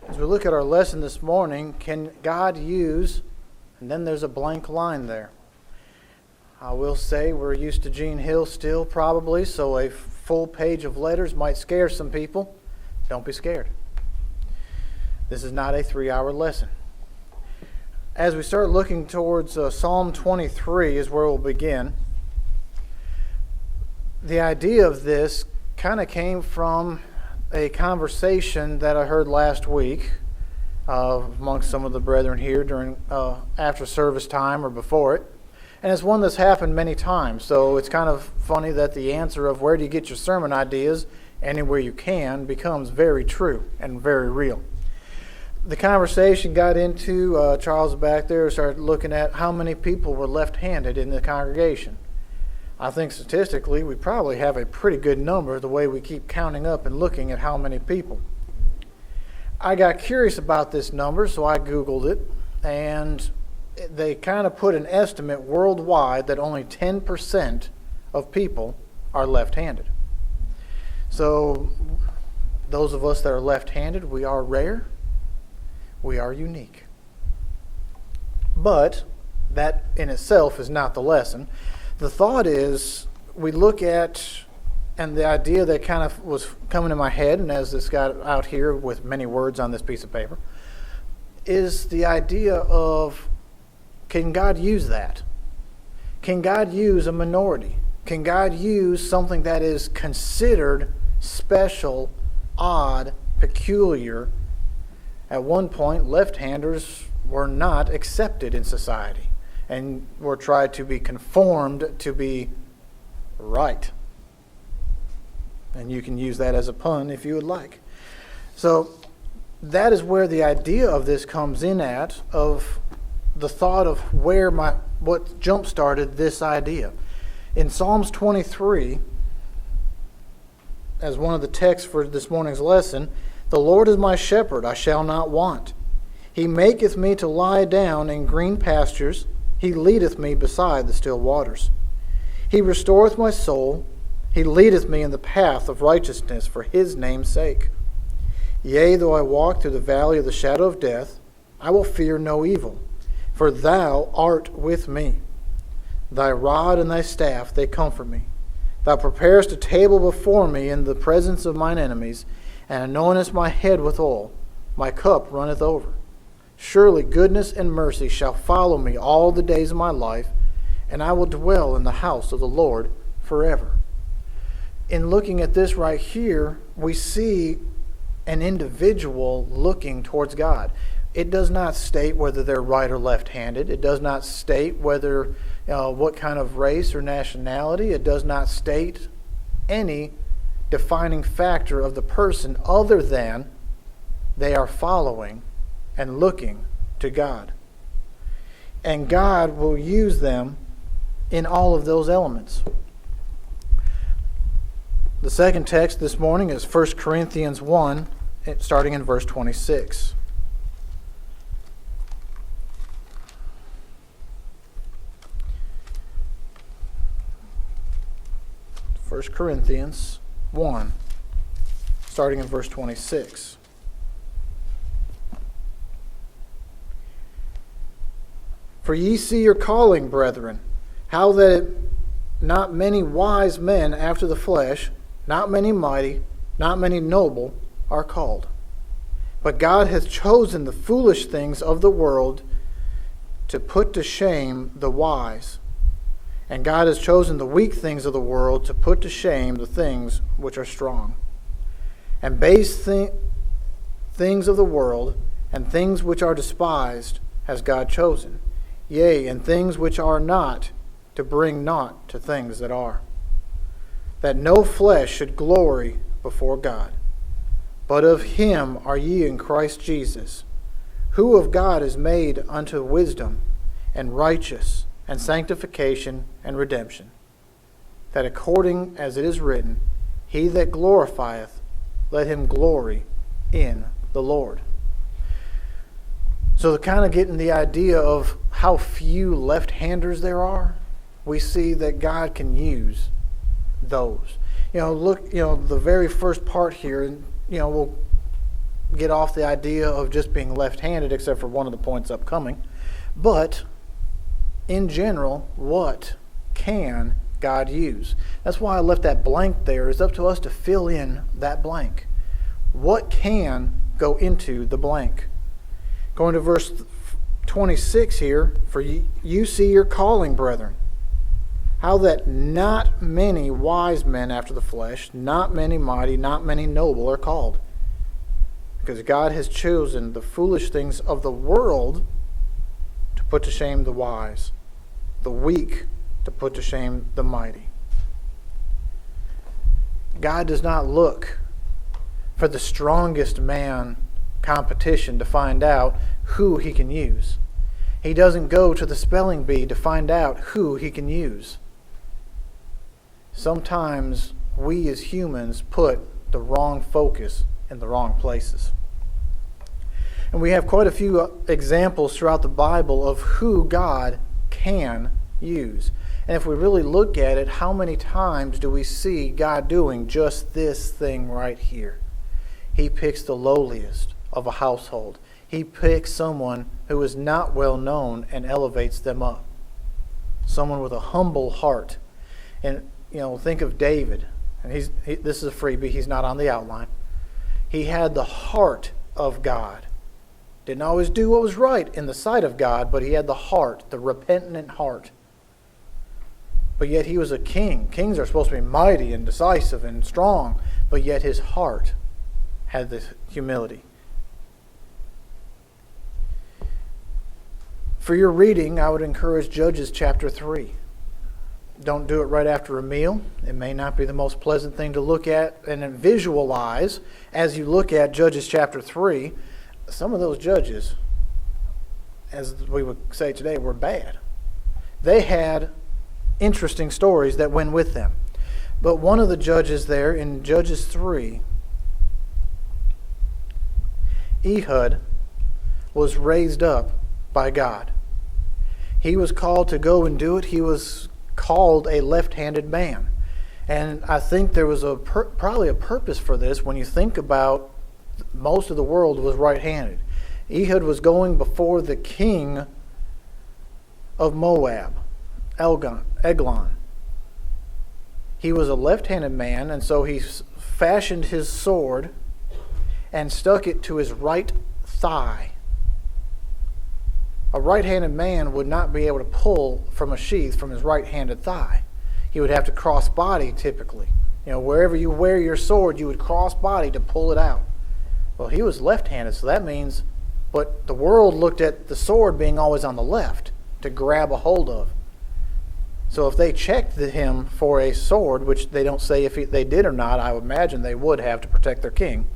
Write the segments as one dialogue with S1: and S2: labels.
S1: As we look at our lesson this morning, can God use, and then there's a blank line there. I will say we're used to Gene Hill still probably, so a full page of letters might scare some people. Don't be scared. This is not a 3-hour lesson. As we start looking towards Psalm 23 is where we'll begin. The idea of this kind of came from a conversation that I heard last week amongst some of the brethren here during after service time or before it. And it's one that's happened many times. So it's kind of funny that the answer of where do you get your sermon ideas anywhere you can becomes very true and very real. The conversation got into, Charles back there started looking at how many people were left-handed in the congregation. I think statistically we probably have a pretty good number the way we keep counting up and looking at how many people. I got curious about this number, so I Googled it, and they kind of put an estimate worldwide that only 10% of people are left-handed. So those of us that are left-handed, we are rare, we are unique. But that in itself is not the lesson. The thought is, we look at, and the idea that kind of was coming in my head, and as this got out here with many words on this piece of paper, is the idea of, can God use that? Can God use a minority? Can God use something that is considered special, odd, peculiar? At one point, left-handers were not accepted in society and were tried to be conformed to be right. And you can use that as a pun if you would like. So that is where the idea of this comes in at, of the thought of what jump-started this idea. In Psalms 23, as one of the texts for this morning's lesson, the Lord is my shepherd, I shall not want. He maketh me to lie down in green pastures. He leadeth me beside the still waters. He restoreth my soul. He leadeth me in the path of righteousness for his name's sake. Yea, though I walk through the valley of the shadow of death, I will fear no evil, for thou art with me. Thy rod and thy staff, they comfort me. Thou preparest a table before me in the presence of mine enemies, and anointest my head with oil. My cup runneth over. Surely goodness and mercy shall follow me all the days of my life, and I will dwell in the house of the Lord forever. In looking at this right here, we see an individual looking towards God. It does not state whether they're right or left-handed. It does not state whether what kind of race or nationality. It does not state any defining factor of the person other than they are following and looking to God. And God will use them in all of those elements. The second text this morning is 1 Corinthians 1, starting in verse 26. 1 Corinthians 1, starting in verse 26. For ye see your calling, brethren, how that not many wise men after the flesh, not many mighty, not many noble, are called. But God hath chosen the foolish things of the world to put to shame the wise. And God has chosen the weak things of the world to put to shame the things which are strong. And base things of the world and things which are despised has God chosen. Yea, and things which are not, to bring naught to things that are. That no flesh should glory before God. But of him are ye in Christ Jesus, who of God is made unto wisdom and righteous and sanctification and redemption, that according as it is written, he that glorifieth, let him glory in the Lord. So to kind of getting the idea of how few left-handers there are, we see that God can use those. Look, the very first part here, we'll get off the idea of just being left-handed, except for one of the points upcoming. But in general, what can God use? That's why I left that blank there. It's up to us to fill in that blank. What can go into the blank? Going to verse 26 here, for you see your calling, brethren, how that not many wise men after the flesh, not many mighty, not many noble are called. Because God has chosen the foolish things of the world to put to shame the wise, the weak to put to shame the mighty. God does not look for the strongest man competition to find out who he can use. He doesn't go to the spelling bee to find out who he can use. Sometimes we as humans put the wrong focus in the wrong places. And we have quite a few examples throughout the Bible of who God can use. And if we really look at it, how many times do we see God doing just this thing right here? He picks the lowliest of a household. He picks someone who is not well known and elevates them up. Someone with a humble heart. And think of David. And this is a freebie. He's not on the outline. He had the heart of God. Didn't always do what was right in the sight of God, but he had the heart, the repentant heart. But yet he was a king. Kings are supposed to be mighty and decisive and strong, but yet his heart had this humility. For your reading, I would encourage Judges chapter 3. Don't do it right after a meal. It may not be the most pleasant thing to look at and visualize as you look at Judges chapter 3. Some of those judges, as we would say today, were bad. They had interesting stories that went with them. But one of the judges there in Judges 3, Ehud, was raised up by God. He was called to go and do it. He was called a left-handed man. And I think there was probably a purpose for this when you think about most of the world was right-handed. Ehud was going before the king of Moab, Eglon. He was a left-handed man, and so he fashioned his sword and stuck it to his right thigh. A right-handed man would not be able to pull from a sheath from his right-handed thigh. He would have to cross body typically. Wherever you wear your sword, you would cross body to pull it out. Well, he was left-handed, so that means, but the world looked at the sword being always on the left to grab a hold of. So if they checked him for a sword, which they don't say if they did or not, I would imagine they would have to protect their king,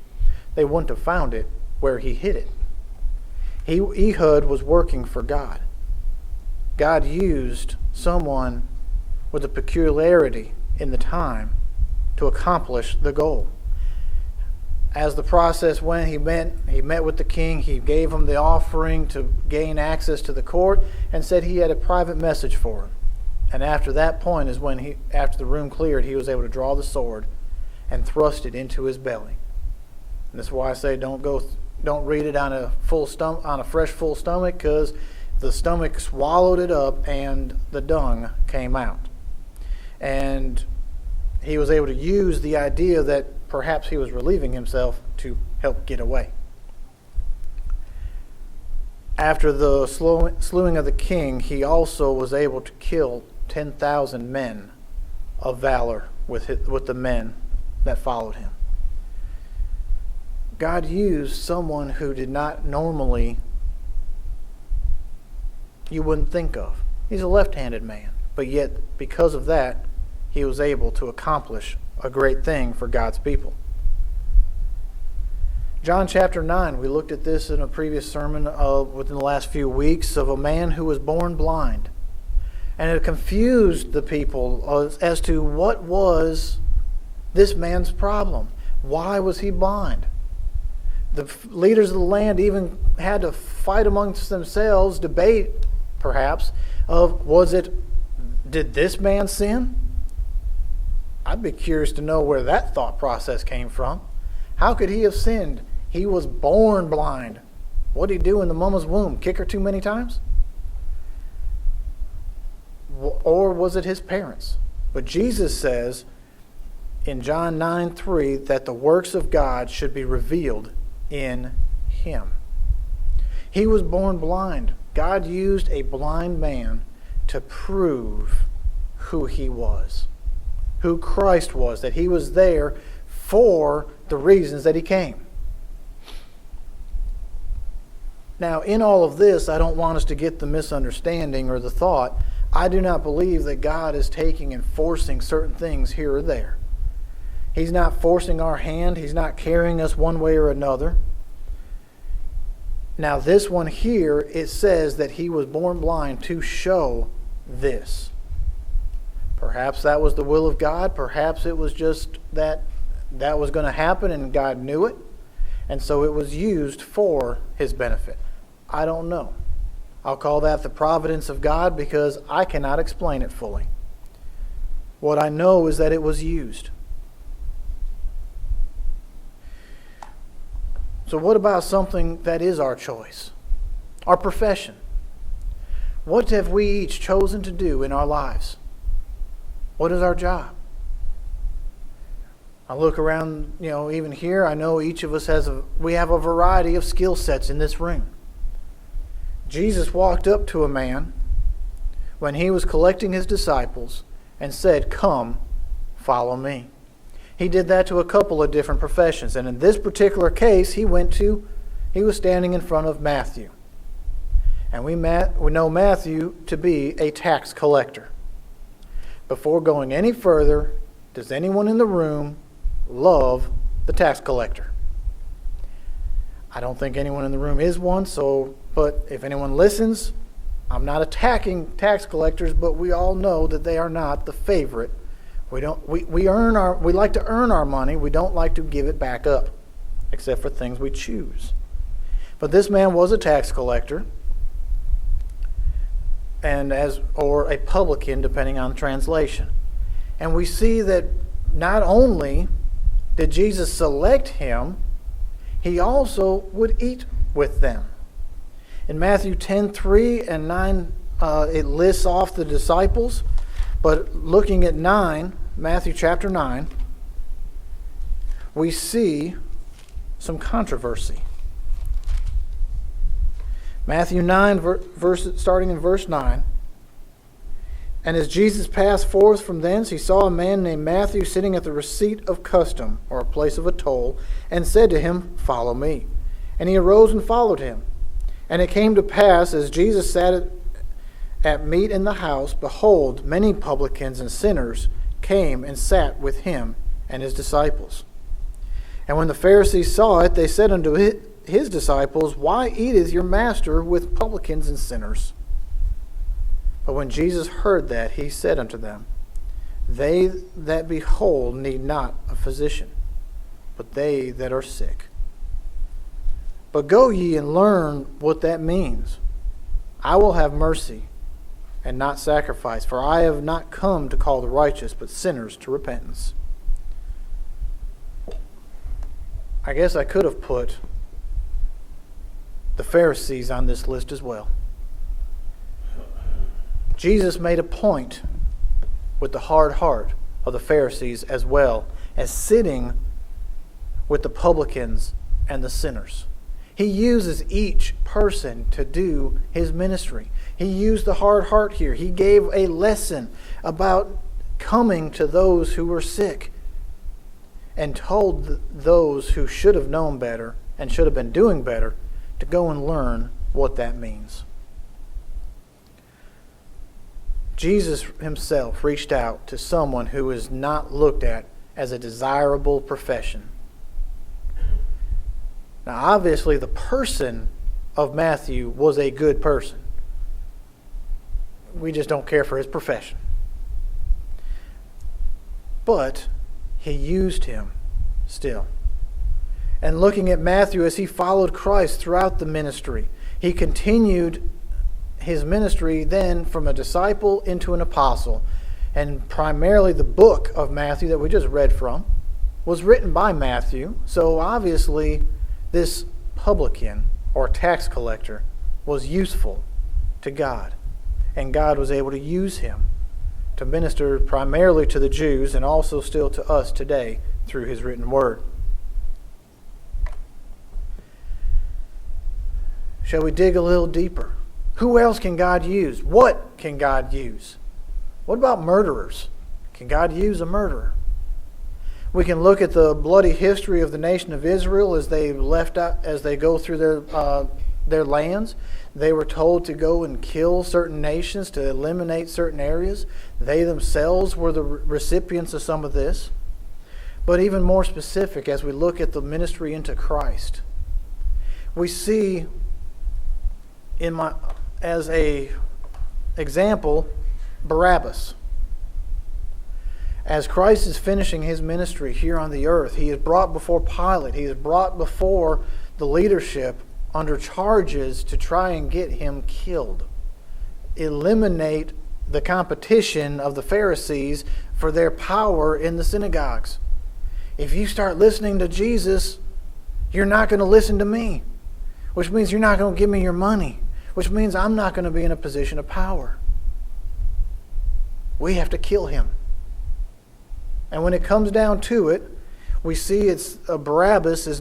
S1: they wouldn't have found it where he hid it. Ehud was working for God. God used someone with a peculiarity in the time to accomplish the goal. As the process went, he met with the king. He gave him the offering to gain access to the court and said he had a private message for him. And after that point is when after the room cleared, he was able to draw the sword and thrust it into his belly. And that's why I say don't read it on a fresh full stomach, because the stomach swallowed it up and the dung came out. And he was able to use the idea that perhaps he was relieving himself to help get away. After the slewing of the king, he also was able to kill 10,000 men of valor with the men that followed him. God used someone who did not normally, you wouldn't think of. He's a left-handed man, but yet because of that, he was able to accomplish a great thing for God's people. John chapter 9, we looked at this in a previous sermon within the last few weeks, of a man who was born blind. And it confused the people as to what was this man's problem. Why was he blind? The leaders of the land even had to fight amongst themselves, debate perhaps, of did this man sin? I'd be curious to know where that thought process came from. How could he have sinned? He was born blind. What did he do in the mama's womb? Kick her too many times? Or was it his parents? But Jesus says in John 9:3 that the works of God should be revealed in him. He was born blind. God used a blind man to prove who he was, who Christ was, that he was there for the reasons that he came. Now, in all of this, I don't want us to get the misunderstanding or the thought, I do not believe that God is taking and forcing certain things here or there. He's not forcing our hand. He's not carrying us one way or another. Now, this one here, it says that he was born blind to show this. Perhaps that was the will of God. Perhaps it was just that was going to happen and God knew it. And so it was used for his benefit. I don't know. I'll call that the providence of God because I cannot explain it fully. What I know is that it was used. So what about something that is our choice? Our profession. What have we each chosen to do in our lives? What is our job? I look around, even here, I know each of us we have a variety of skill sets in this room. Jesus walked up to a man when he was collecting his disciples and said, "Come, follow me." He did that to a couple of different professions. And in this particular case, he was standing in front of Matthew. And we know Matthew to be a tax collector. Before going any further, does anyone in the room love the tax collector? I don't think anyone in the room is one, but if anyone listens, I'm not attacking tax collectors, but we all know that they are not the favorite. We like to earn our money. We don't like to give it back up, except for things we choose. But this man was a tax collector, or a publican, depending on translation. And we see that not only did Jesus select him, he also would eat with them. In Matthew 10:3 and 9, it lists off the disciples. But looking at Matthew chapter 9, we see some controversy. Matthew 9, starting in verse 9. And as Jesus passed forth from thence, he saw a man named Matthew sitting at the receipt of custom, or a place of a toll, and said to him, "Follow me." And he arose and followed him. And it came to pass, as Jesus sat at meat in the house, behold, many publicans and sinners came and sat with him and his disciples. And when the Pharisees saw it, they said unto his disciples, "Why eateth your master with publicans and sinners?" But when Jesus heard that, he said unto them, "They that be whole need not a physician, but they that are sick. But go ye and learn what that means. I will have mercy and not sacrifice, for I have not come to call the righteous, but sinners to repentance." I guess I could have put the Pharisees on this list as well. Jesus made a point with the hard heart of the Pharisees as well as sitting with the publicans and the sinners. He uses each person to do his ministry. He used the hard heart here. He gave a lesson about coming to those who were sick and told those who should have known better and should have been doing better to go and learn what that means. Jesus himself reached out to someone who is not looked at as a desirable profession. Now, obviously, the person of Matthew was a good person. We just don't care for his profession. But he used him still. And looking at Matthew as he followed Christ throughout the ministry, he continued his ministry then from a disciple into an apostle. And primarily the book of Matthew that we just read from was written by Matthew. So obviously This publican or tax collector was useful to God, and God was able to use him to minister primarily to the Jews and also still to us today through his written word. Shall we dig a little deeper? Who else can God use? What can God use? What about murderers? Can God use a murderer? We can look at the bloody history of the nation of Israel as they go through their lands. They were told to go and kill certain nations, to eliminate certain areas. They themselves were the recipients of some of this. But even more specific, as we look at the ministry into Christ, we see as a example, Barabbas. As Christ is finishing his ministry here on the earth, he is brought before Pilate. He is brought before the leadership under charges to try and get him killed. Eliminate the competition of the Pharisees for their power in the synagogues. If you start listening to Jesus, you're not going to listen to me, which means you're not going to give me your money, which means I'm not going to be in a position of power. We have to kill him. And when it comes down to it, we see Barabbas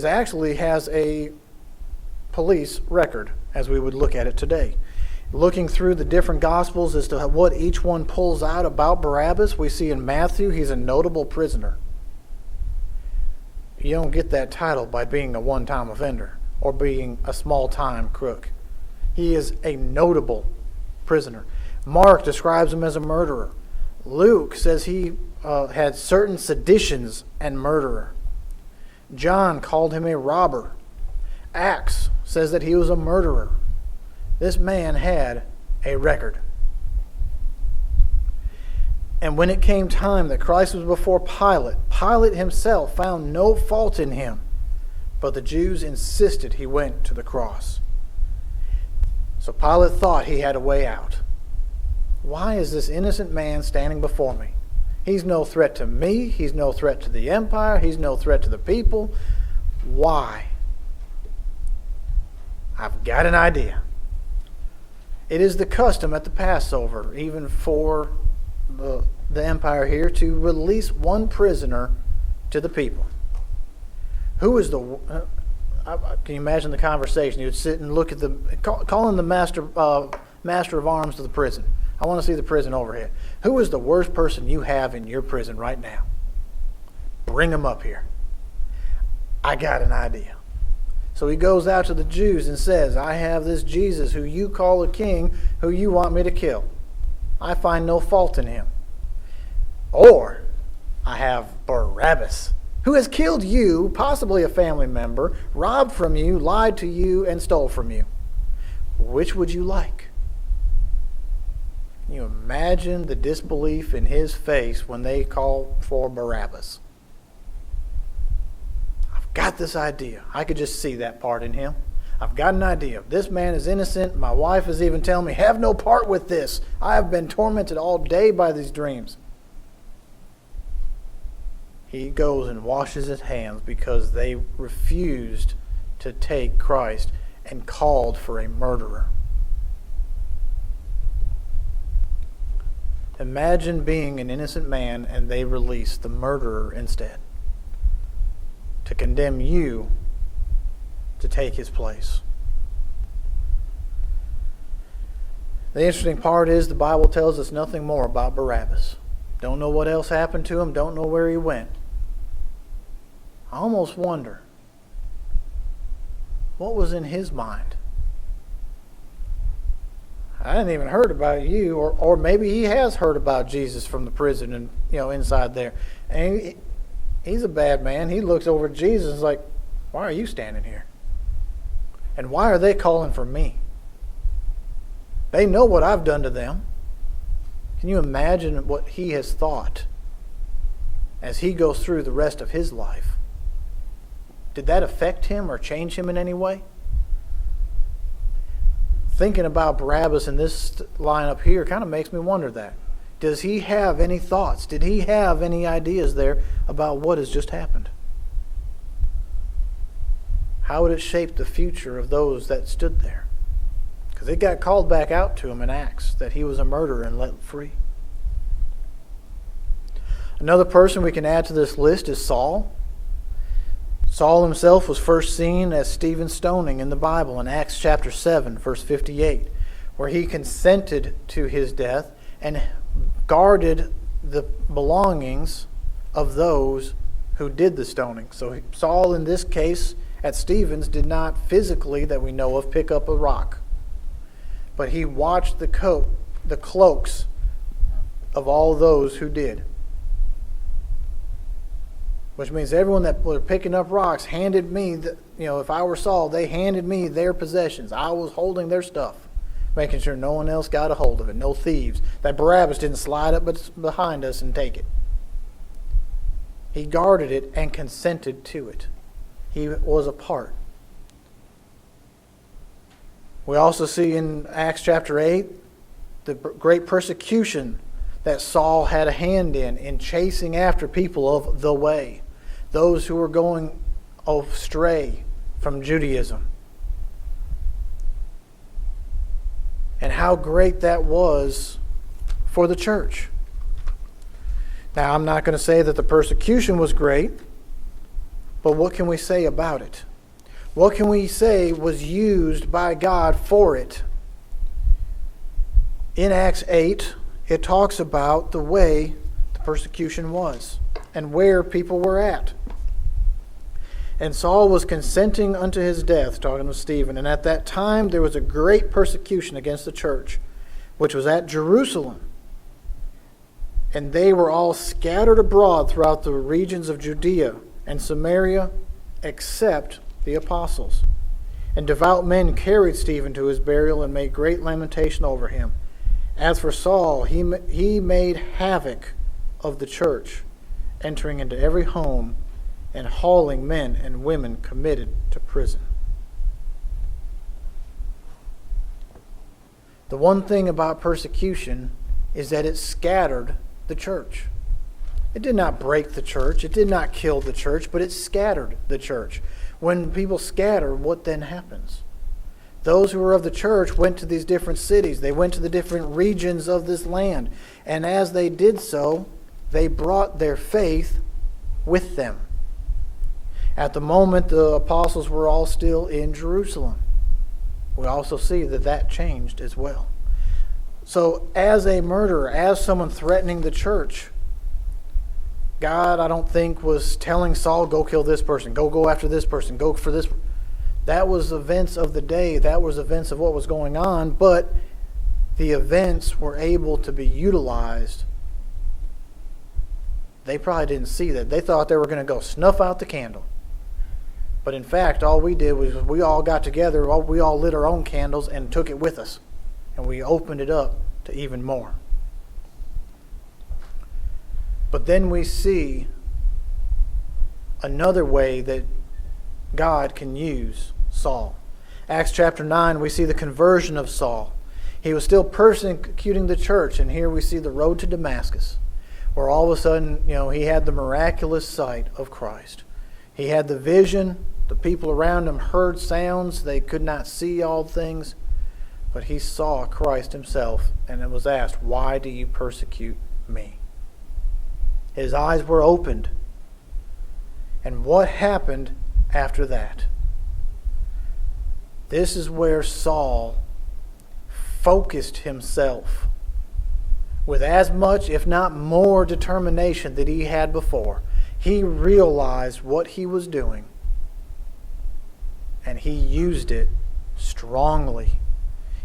S1: actually has a police record, as we would look at it today. Looking through the different Gospels as to what each one pulls out about Barabbas, we see in Matthew he's a notable prisoner. You don't get that title by being a one-time offender or being a small-time crook. He is a notable prisoner. Mark describes him as a murderer. Luke says he had certain seditions and murderer. John called him a robber. Acts says that he was a murderer. This man had a record. And when it came time that Christ was before Pilate, Pilate himself found no fault in him, but the Jews insisted he went to the cross. So Pilate thought he had a way out. Why is this innocent man standing before me? He's no threat to me. He's no threat to the empire. He's no threat to the people. Why? I've got an idea. It is the custom at the Passover, even for the empire here, to release one prisoner to the people. Who is can you imagine the conversation? You would sit and look at calling the master of arms to the prison. I want to see the prison overhead. Who is the worst person you have in your prison right now? Bring him up here. I got an idea. So he goes out to the Jews and says, I have this Jesus who you call a king, who you want me to kill. I find no fault in him. Or I have Barabbas, who has killed you, possibly a family member, robbed from you, lied to you, and stole from you. Which would you like? Can you imagine the disbelief in his face when they call for Barabbas? I've got this idea. I could just see that part in him. I've got an idea. This man is innocent. My wife is even telling me, have no part with this. I have been tormented all day by these dreams. He goes and washes his hands because they refused to take Christ and called for a murderer. Imagine being an innocent man and they release the murderer instead to condemn you to take his place. The interesting part is the Bible tells us nothing more about Barabbas. Don't know what else happened to him, don't know where he went. I almost wonder, what was in his mind? I hadn't even heard about you, or maybe he has heard about Jesus from the prison and inside there. And he's a bad man. He looks over at Jesus and is like, why are you standing here? And why are they calling for me? They know what I've done to them. Can you imagine what he has thought as he goes through the rest of his life? Did that affect him or change him in any way? Thinking about Barabbas in this line up here kind of makes me wonder that. Does he have any thoughts? Did he have any ideas there about what has just happened? how would it shape the future of those that stood there? Because it got called back out to him in Acts that he was a murderer and let free. Another person we can add to this list is Saul. Saul himself was first seen as Stephen's stoning in the Bible in Acts chapter 7, verse 58, where he consented to his death and guarded the belongings of those who did the stoning. So Saul, in this case, at Stephen's, did not physically, that we know of, pick up a rock. But he watched the cloaks of all those who did. Which means everyone that were picking up rocks handed me, if I were Saul, they handed me their possessions. I was holding their stuff, making sure no one else got a hold of it, no thieves. That Barabbas didn't slide up behind us and take it. He guarded it and consented to it. He was a part. We also see in Acts chapter 8 the great persecution that Saul had a hand in chasing after people of the way, those who were going astray from Judaism. And how great that was for the church. Now, I'm not going to say that the persecution was great, but what can we say about it? What can we say was used by God for it? In Acts 8, it talks about the way the persecution was and where people were at. And Saul was consenting unto his death, talking to Stephen. And at that time there was a great persecution against the church, which was at Jerusalem. And they were all scattered abroad throughout the regions of Judea and Samaria, except the apostles. And devout men carried Stephen to his burial and made great lamentation over him. As for Saul, he made havoc of the church, entering into every home and hauling men and women committed to prison. The one thing about persecution is that it scattered the church. It did not break the church. It did not kill the church, but it scattered the church. When people scatter, what then happens? Those who were of the church went to these different cities. They went to the different regions of this land. And as they did so, they brought their faith with them. At the moment, the apostles were all still in Jerusalem. We also see that that changed as well. So as a murderer, as someone threatening the church, God, I don't think, was telling Saul, go kill this person, go after this person, go for this. That was events of the day. That was events of what was going on. But the events were able to be utilized. They probably didn't see that. They thought they were going to go snuff out the candle. But in fact, all we did was we all got together, we all lit our own candles and took it with us. And we opened it up to even more. But then we see another way that God can use Saul. Acts chapter 9, we see the conversion of Saul. He was still persecuting the church, and here we see the road to Damascus, where all of a sudden, he had the miraculous sight of Christ. He had the vision. The people around him heard sounds. They could not see all things, but he saw Christ himself, and it was asked, why do you persecute me? His eyes were opened. And what happened after that? This is where Saul focused himself with as much, if not more, determination that he had before. He realized what he was doing, and he used it strongly.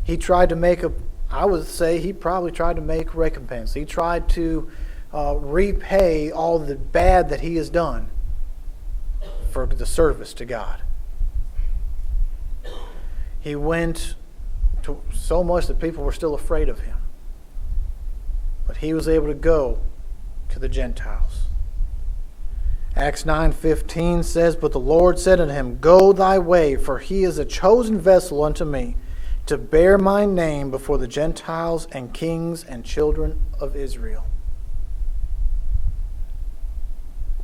S1: He tried to make I would say he probably tried to make recompense. He tried to repay all the bad that he has done for the service to God. He went to so much that people were still afraid of him. But he was able to go to the Gentiles. Acts 9:15 says, But the Lord said unto him, Go thy way, for he is a chosen vessel unto me, to bear my name before the Gentiles and kings and children of Israel.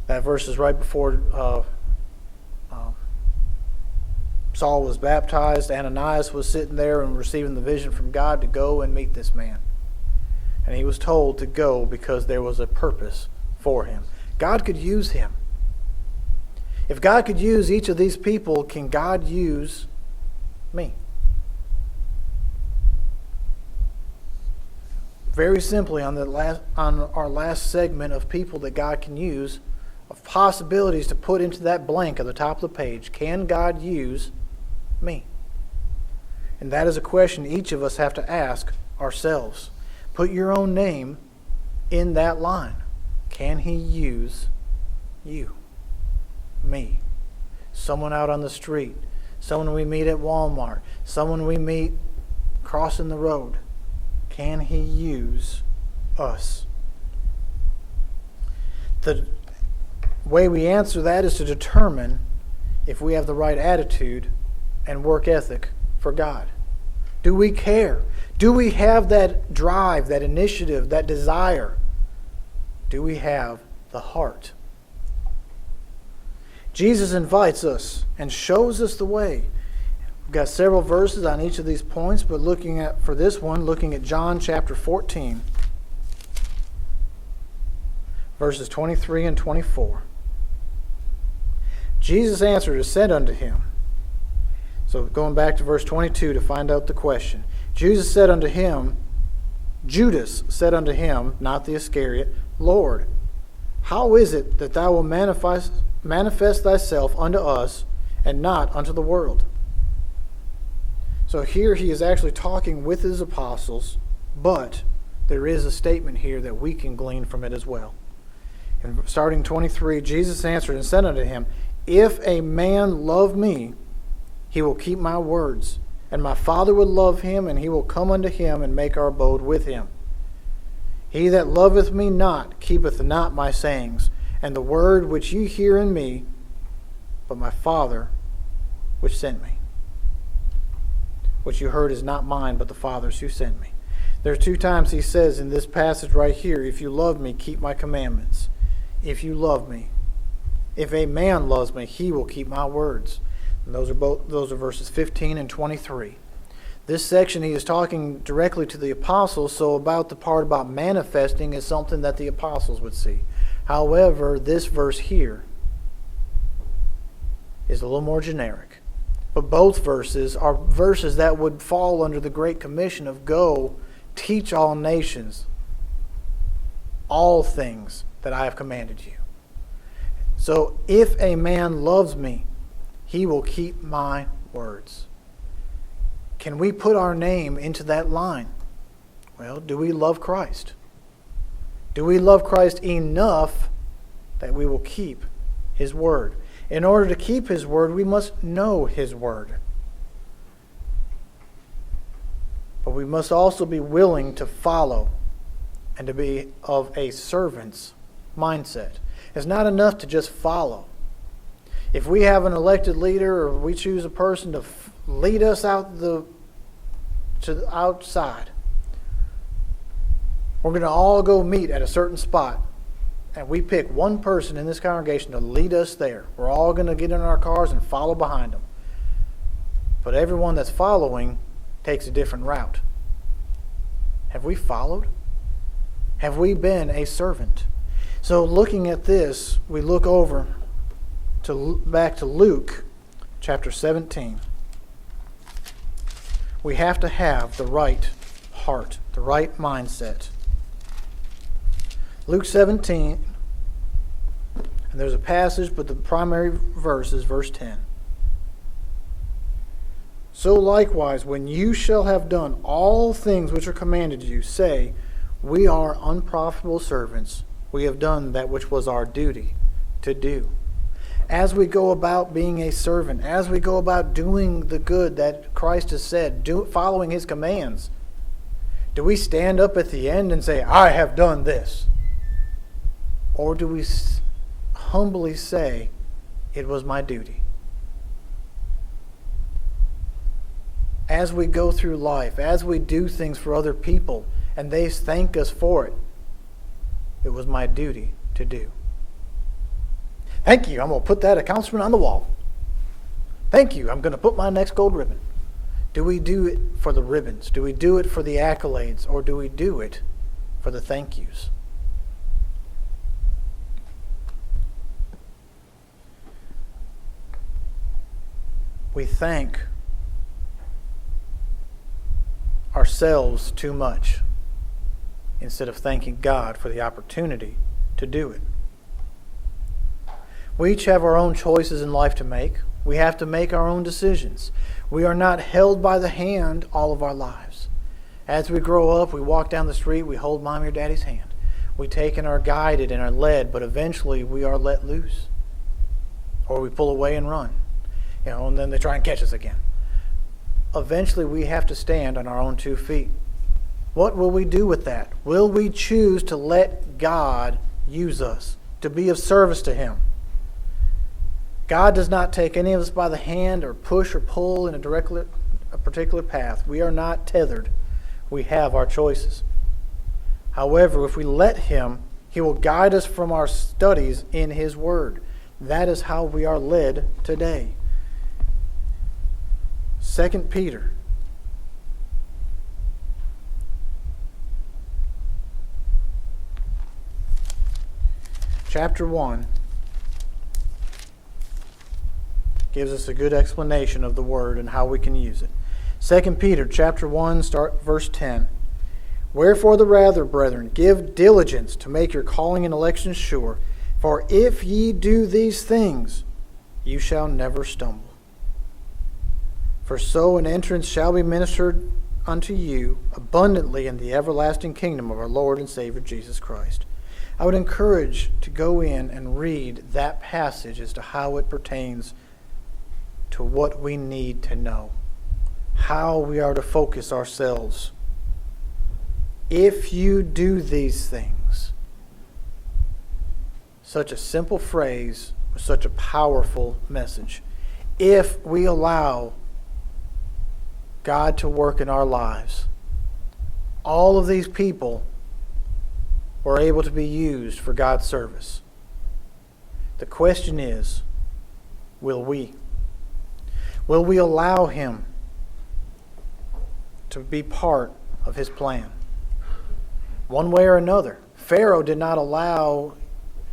S1: That verse is right before Saul was baptized. Ananias was sitting there and receiving the vision from God to go and meet this man. And he was told to go because there was a purpose for him. God could use him. If God could use each of these people, can God use me? Very simply, on our last segment of people that God can use, of possibilities to put into that blank at the top of the page, can God use me? And that is a question each of us have to ask ourselves. Put your own name in that line. Can He use you? Me? Someone out on the street, someone we meet at Walmart, someone we meet crossing the road. Can He use us? The way we answer that is to determine if we have the right attitude and work ethic for God. Do we care? Do we have that drive, that initiative, that desire? Do we have the heart? Jesus invites us and shows us the way. We've got several verses on each of these points, but looking at John chapter 14, verses 23 and 24. Jesus answered and said unto him, so going back to verse 22 to find out the question. Judas said unto him, not the Iscariot, Lord, how is it that thou wilt manifest thyself unto us and not unto the world? So here he is actually talking with his apostles, but there is a statement here that we can glean from it as well. And starting 23, Jesus answered and said unto him, If a man love me, he will keep my words, and my Father will love him, and he will come unto him and make our abode with him. He that loveth me not keepeth not my sayings, and the word which ye hear in me, but my Father which sent me. What you heard is not mine, but the Father's who sent me. There are 2 times he says in this passage right here, if you love me, keep my commandments. If you love me. If a man loves me, he will keep my words. And those are verses 15 and 23. This section he is talking directly to the apostles, so about the part about manifesting is something that the apostles would see. However, this verse here is a little more generic. But both verses are verses that would fall under the Great Commission of go, teach all nations, all things that I have commanded you. So if a man loves me, he will keep my words. Can we put our name into that line? Well, do we love Christ? Do we love Christ enough that we will keep His word? In order to keep His word, we must know His word. But we must also be willing to follow and to be of a servant's mindset. It's not enough to just follow. If we have an elected leader or we choose a person to lead us to the outside, we're going to all go meet at a certain spot. And we pick one person in this congregation to lead us there. We're all going to get in our cars and follow behind them. But everyone that's following takes a different route. Have we followed? Have we been a servant? So looking at this, we look over back to Luke chapter 17. We have to have the right heart, the right mindset. Luke 17, and there's a passage, but the primary verse is verse 10. So likewise, when you shall have done all things which are commanded you, say, we are unprofitable servants. We have done that which was our duty to do. As we go about being a servant, as we go about doing the good that Christ has said, following His commands, do we stand up at the end and say, I have done this? Or do we humbly say, it was my duty? As we go through life, as we do things for other people, and they thank us for it, it was my duty to do. Thank you. I'm going to put that announcement on the wall. Thank you, I'm going to put my next gold ribbon. Do we do it for the ribbons? Do we do it for the accolades? Or do we do it for the thank yous? We thank ourselves too much instead of thanking God for the opportunity to do it. We each have our own choices in life to make. We have to make our own decisions. We are not held by the hand all of our lives. As we grow up, we walk down the street, we hold Mom or Daddy's hand. We take and are guided and are led, but eventually we are let loose. Or we pull away and run. And then they try and catch us again. Eventually we have to stand on our own 2 feet. What will we do with that? Will we choose to let God use us, to be of service to Him? God does not take any of us by the hand or push or pull in a particular path. We are not tethered. We have our choices. However, if we let Him, He will guide us from our studies in His Word. That is how we are led today. 2 Peter chapter 1 gives us a good explanation of the word and how we can use it. 2 Peter chapter 1, start verse 10. Wherefore the rather, brethren, give diligence to make your calling and election sure. For if ye do these things, you shall never stumble. For so an entrance shall be ministered unto you abundantly in the everlasting kingdom of our Lord and Savior Jesus Christ. I would encourage to go in and read that passage as to how it pertains to what we need to know, how we are to focus ourselves. If you do these things, such a simple phrase with such a powerful message. If we allow God to work in our lives, all of these people were able to be used for God's service. The question is, will we? Will we allow Him to be part of His plan? One way or another. Pharaoh did not allow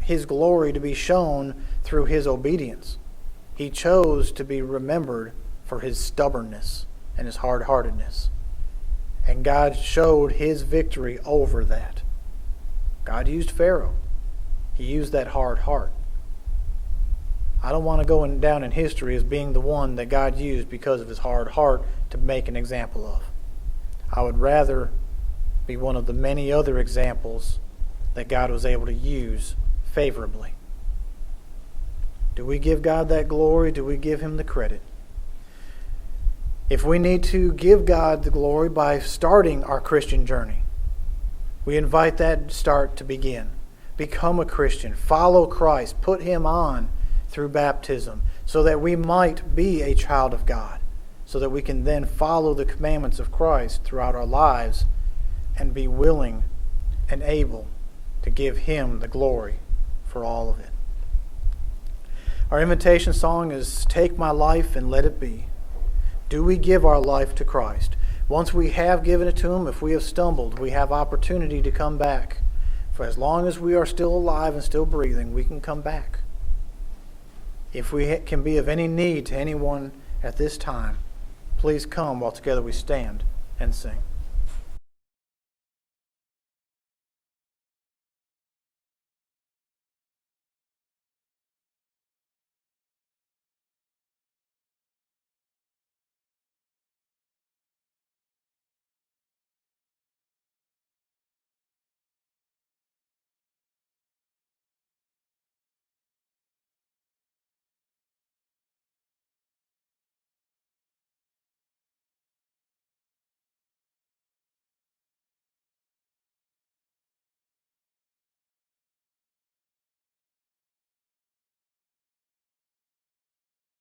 S1: his glory to be shown through his obedience. He chose to be remembered for his stubbornness and his hard-heartedness. And God showed His victory over that. God used Pharaoh. He used that hard heart. I don't want to go down in history as being the one that God used because of his hard heart to make an example of. I would rather be one of the many other examples that God was able to use favorably. Do we give God that glory? Do we give Him the credit? If we need to give God the glory by starting our Christian journey, we invite that start to begin. Become a Christian. Follow Christ. Put Him on through baptism so that we might be a child of God, so that we can then follow the commandments of Christ throughout our lives and be willing and able to give Him the glory for all of it. Our invitation song is Take My Life and Let It Be. Do we give our life to Christ? Once we have given it to Him, if we have stumbled, we have opportunity to come back. For as long as we are still alive and still breathing, we can come back. If we can be of any need to anyone at this time, please come while together we stand and sing.